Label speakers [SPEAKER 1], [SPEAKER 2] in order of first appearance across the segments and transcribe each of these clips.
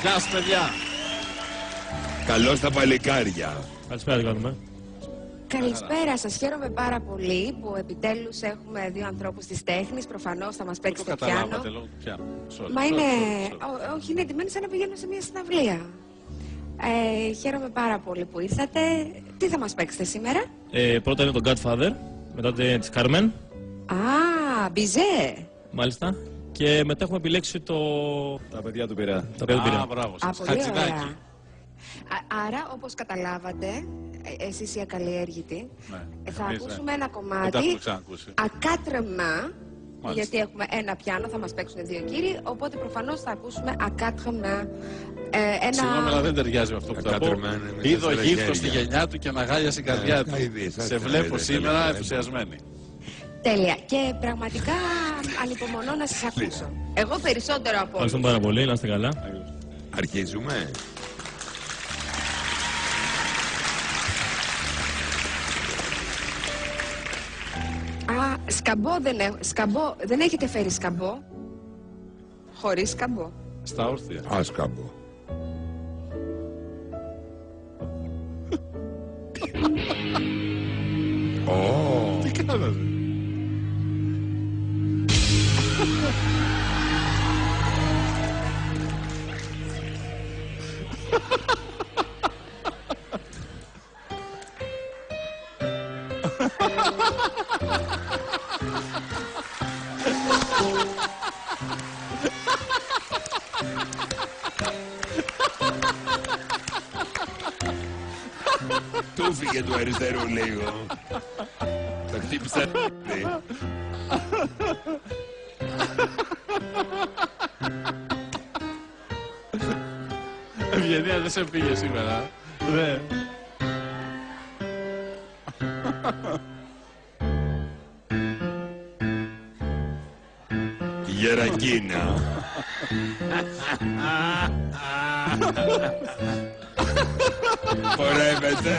[SPEAKER 1] Γεια σας, παιδιά.
[SPEAKER 2] Καλώς τα παλικάρια.
[SPEAKER 3] Καλησπέρα, τι κάνουμε.
[SPEAKER 4] Καλησπέρα σας. Χαίρομαι πάρα πολύ που επιτέλους έχουμε δύο ανθρώπους της τέχνης. Προφανώς θα μας παίξετε πιάνο.
[SPEAKER 1] Καταλάβατε λόγω του πιάνο.
[SPEAKER 4] Μα είναι... Όχι, είναι εντυμένοι σαν να πηγαίνουν σε μια συναυλία. Χαίρομαι πάρα πολύ που ήρθατε. Τι θα μας παίξετε σήμερα?
[SPEAKER 3] Πρώτα είναι το Godfather, μετά της Carmen.
[SPEAKER 4] Α, Μπιζέ.
[SPEAKER 3] Μάλιστα. Και μετά έχουμε επιλέξει το...
[SPEAKER 5] Τα παιδιά του Πειραιά.
[SPEAKER 3] Τα παιδιά του Πειραιά.
[SPEAKER 1] Α, μπράβο σας.
[SPEAKER 4] Πολύ ωραία. Άρα, όπως καταλάβατε, εσείς οι ακαλλιέργητοι, θα ακούσουμε ένα κομμάτι ακάτρεμα, γιατί έχουμε ένα πιάνο, θα μας παίξουν δύο κύριοι, οπότε προφανώς θα ακούσουμε ακάτρεμα.
[SPEAKER 1] Συγγνώμη, αλλά δεν ταιριάζει με αυτό που θα πω. Είδω γύφτο στη γενιά του και αναγάλια στην καρδιά του. Σε βλέπω σήμερα ενθουσιασμένη.
[SPEAKER 4] Τέλεια. Και πραγματικά ανυπομονώ να σας ακούσω. Εγώ περισσότερο από όλους.
[SPEAKER 3] Ευχαριστούμε πάρα πολύ, να είστε καλά.
[SPEAKER 2] Αρχίζουμε.
[SPEAKER 4] Α, σκαμπό δεν έχετε φέρει σκαμπό? Χωρίς σκαμπό.
[SPEAKER 1] Στα όρθια.
[SPEAKER 2] Άσκαμπο.
[SPEAKER 1] Τι κάνατε?
[SPEAKER 2] Του φύγε του αριστερού λίγο. Το χτύπησα.
[SPEAKER 1] Ευγενία, δεν σε πήγε σήμερα. Ναι.
[SPEAKER 2] Γερακίνα. Χορεύεται.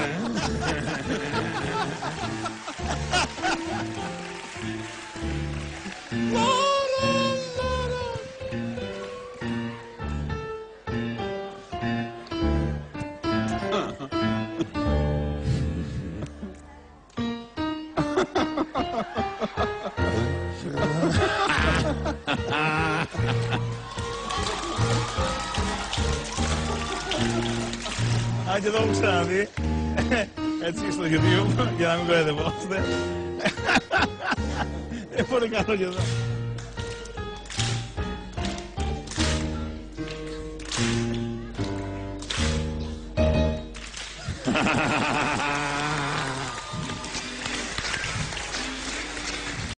[SPEAKER 5] Αν και το έχω ξαναδεί, έτσι στο YouTube, για να μην κοροϊδευόμαστε. Είναι πολύ καλό και εδώ.